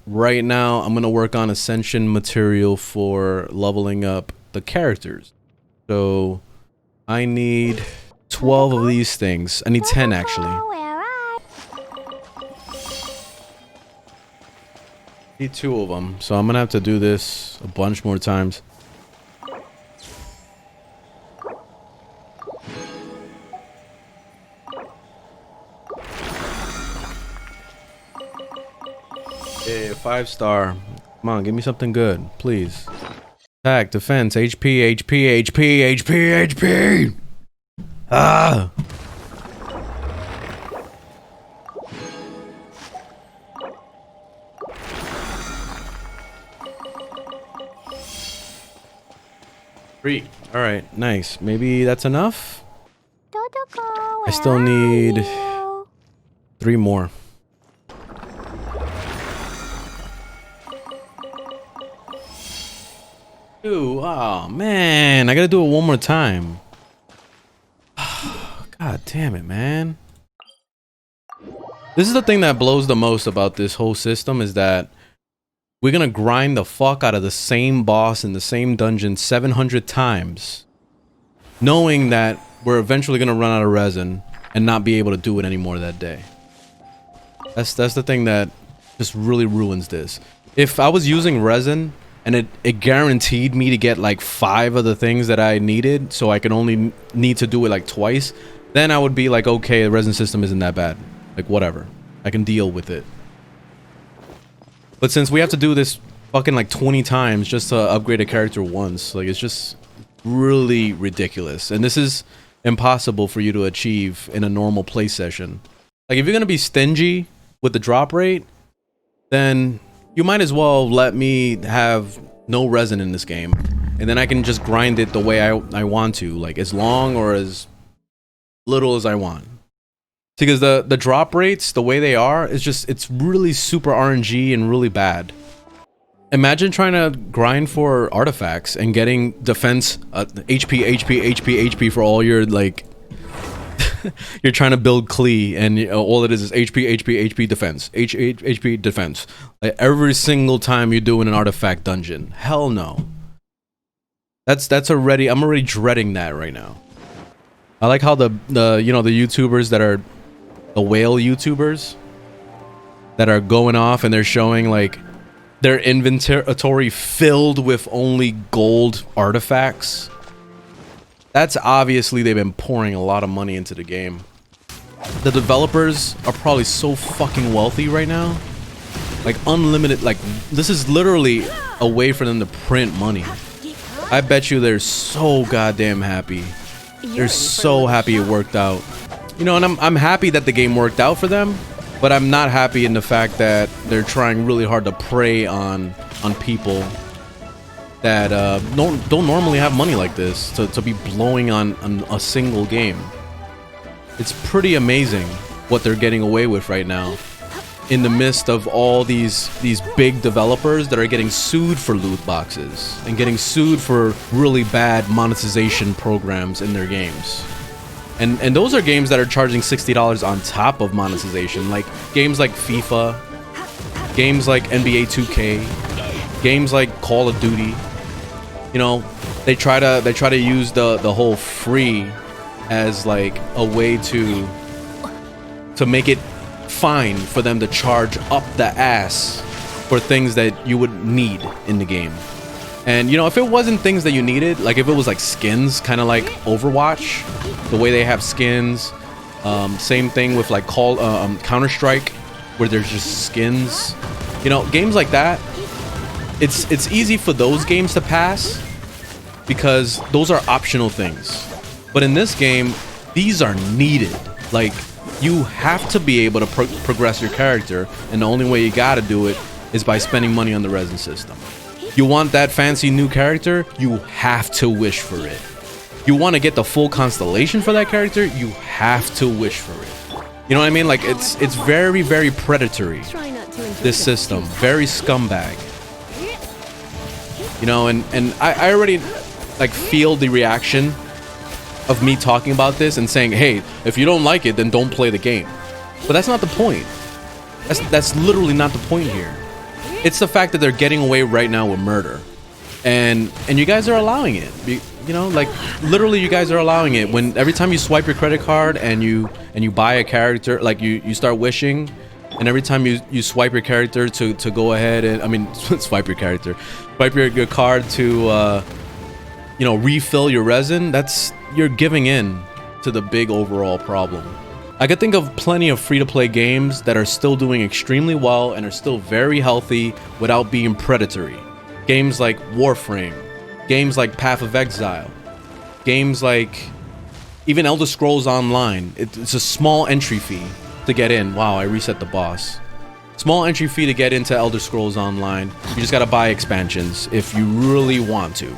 right now I'm gonna work on ascension material for leveling up the characters. So I need 12 of these things. I need 10 actually. Need 2 of them, so I'm gonna have to do this a bunch more times. Hey, 5-star. Come on, give me something good, please. Attack, defense, HP, HP, HP, HP, HP! Ah! Alright, nice. Maybe that's enough? I still need 3 more. Ooh, oh man, I gotta do it one more time. God damn it, man. This is the thing that blows the most about this whole system, is that we're gonna grind the fuck out of the same boss in the same dungeon 700 times, knowing that we're eventually gonna run out of resin and not be able to do it anymore that day. That's the thing that just really ruins this. If I was using resin and it guaranteed me to get like 5 of the things that I needed, so I could only need to do it like twice, then I would be like, okay, the resin system isn't that bad. Like, whatever. I can deal with it. But since we have to do this fucking like 20 times just to upgrade a character once, like, it's just really ridiculous. And this is impossible for you to achieve in a normal play session. Like, if you're gonna be stingy with the drop rate, then you might as well let me have no resin in this game, and then I can just grind it the way I want to, like as long or as little as I want. Because the drop rates, the way they are, is just, it's really super RNG and really bad. Imagine trying to grind for artifacts and getting defense, HP, HP, HP, HP for all your, like, you're trying to build Klee, and all it is HP, HP, HP defense, HP defense. Like, every single time you're doing an artifact dungeon. Hell no. That's already, I'm already dreading that right now. I like how the you know, the YouTubers that are the whale YouTubers that are going off and they're showing like their inventory filled with only gold artifacts. That's obviously they've been pouring a lot of money into the game. The developers are probably so fucking wealthy right now. Like, unlimited, like, this is literally a way for them to print money. I bet you they're so goddamn happy. They're so happy it worked out. You know, and I'm happy that the game worked out for them, but I'm not happy in the fact that they're trying really hard to prey on people that don't normally have money like this to be blowing on a single game. It's pretty amazing what they're getting away with right now, in the midst of all these big developers that are getting sued for loot boxes and getting sued for really bad monetization programs in their games. And those are games that are charging $60 on top of monetization, like games like FIFA, games like NBA 2K, games like Call of Duty. You know, they try to use the whole free as like a way to make it fine for them to charge up the ass for things that you would need in the game. And you know, if it wasn't things that you needed, like if it was like skins, kind of like Overwatch, the way they have skins, same thing with like Counter-Strike, where there's just skins. You know, games like that, it's easy for those games to pass because those are optional things. But in this game, these are needed. Like, you have to be able to progress your character, and the only way you gotta do it is by spending money on the resin system. You want that fancy new character, you have to wish for it. You want to get the full constellation for that character, you have to wish for it. You know what I mean? Like, it's very, very predatory, this system. Very scumbag. You know, and I already like feel the reaction of me talking about this and saying, hey, if you don't like it, then don't play the game. But that's not the point. That's literally not the point here. It's the fact that they're getting away right now with murder, and you guys are allowing it. You know, like literally, you guys are allowing it. When every time you swipe your credit card and you buy a character, like you start wishing, and every time you swipe your character to go ahead and swipe your card to you know, refill your resin. You're giving in to the big overall problem. I could think of plenty of free-to-play games that are still doing extremely well and are still very healthy without being predatory. Games like Warframe, games like Path of Exile, games like even Elder Scrolls Online. It's a small entry fee to get in. Wow, I reset the boss. Small entry fee to get into Elder Scrolls Online. You just gotta buy expansions if you really want to.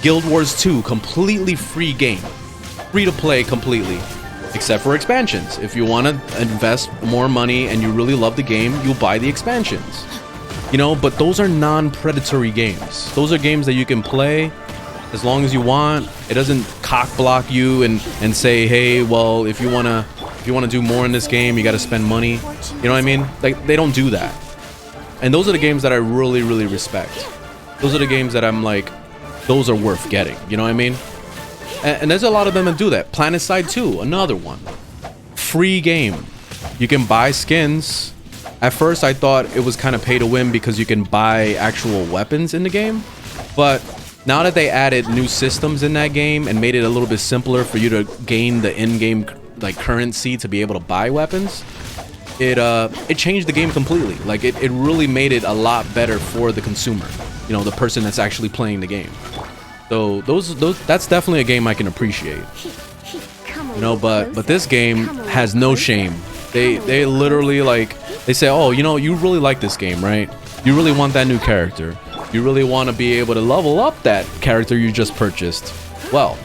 Guild Wars 2, completely free game. Free to play completely. Except for expansions. If you want to invest more money and you really love the game, you'll buy the expansions. You know, but those are non-predatory games. Those are games that you can play as long as you want. It doesn't cock block you and say, hey, well, if you wanna do more in this game, you gotta spend money. You know what I mean? Like, they don't do that. And those are the games that I really, really respect. Those are the games that I'm like, those are worth getting. You know what I mean? And there's a lot of them that do that. PlanetSide 2, another one. Free game. You can buy skins. At first, I thought it was kind of pay to win because you can buy actual weapons in the game. But now that they added new systems in that game and made it a little bit simpler for you to gain the in-game like currency to be able to buy weapons, it changed the game completely. Like it really made it a lot better for the consumer. You know, the person that's actually playing the game. So that's definitely a game I can appreciate. You know, but this game has no shame. They literally like, they say, oh, you know, you really like this game, right? You really want that new character. You really want to be able to level up that character you just purchased. Well,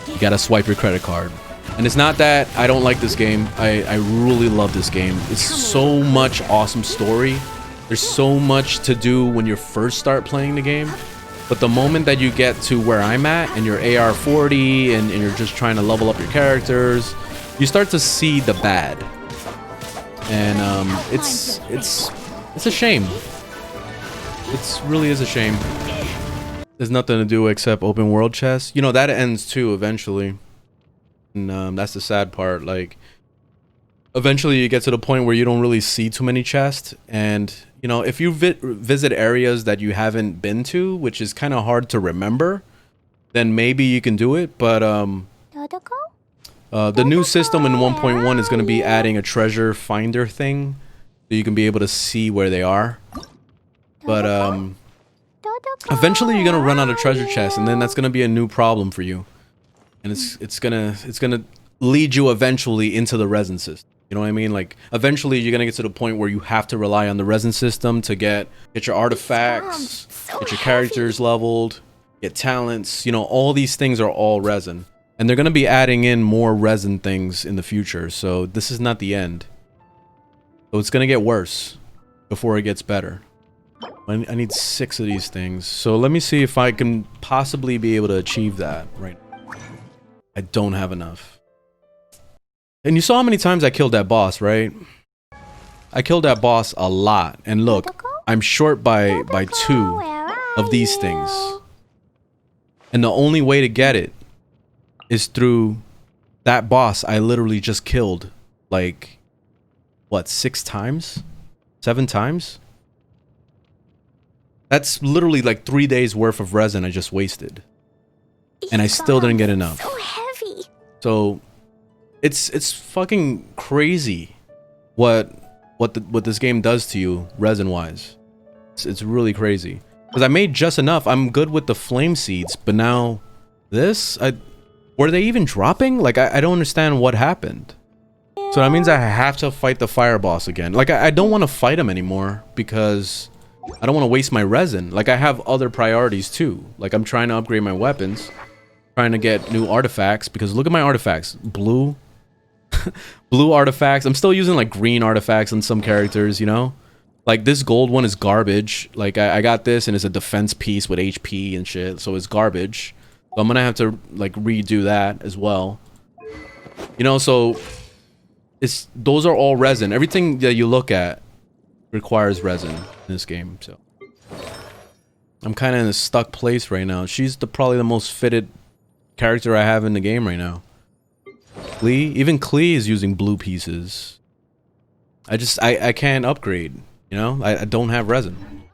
you gotta swipe your credit card. And it's not that I don't like this game. I really love this game. It's so much awesome story. There's so much to do when you first start playing the game. But the moment that you get to where I'm at and you're AR40 and you're just trying to level up your characters, you start to see the bad. And it's a shame. It really is a shame. There's nothing to do except open world chests. You know, that ends too eventually. And that's the sad part. Like, eventually you get to the point where you don't really see too many chests. And, you know, if you visit areas that you haven't been to, which is kind of hard to remember, then maybe you can do it. But the new system in 1.1 is going to be adding a treasure finder thing, so you can be able to see where they are. But eventually you're going to run out of treasure chests, and then that's going to be a new problem for you. And it's gonna lead you eventually into the resin system. You know what I mean? Like, eventually you're gonna get to the point where you have to rely on the resin system to get your artifacts, get your characters leveled, get talents. You know, all these things are all resin, and they're gonna be adding in more resin things in the future. So this is not the end. So it's gonna get worse before it gets better. I need 6 of these things. So let me see if I can possibly be able to achieve that right now. I don't have enough. And you saw how many times I killed that boss, right? I killed that boss a lot. And look, I'm short by 2 of these things. And the only way to get it is through that boss I literally just killed. Like, what, 6 times? 7 times? That's literally like 3 days worth of resin I just wasted. And I still didn't get enough. So it's fucking crazy what this game does to you resin wise. It's really crazy. Because I made just enough. I'm good with the flame seeds, but now this, were they even dropping? Like, I don't understand what happened. So that means I have to fight the fire boss again. Like, I don't want to fight him anymore because I don't want to waste my resin. Like, I have other priorities too. Like, I'm trying to upgrade my weapons. Trying to get new artifacts, because look at my artifacts. Blue blue artifacts. I'm still using like green artifacts on some characters, you know, like this gold one is garbage. Like I got this and it's a defense piece with HP and shit, so it's garbage. So I'm gonna have to like redo that as well, you know. So those are all resin. Everything that you look at requires resin in this game, so I'm kind of in a stuck place right now. She's probably the most fitted character I have in the game right now. Klee, even Klee is using blue pieces. I can't upgrade, you know? I don't have resin.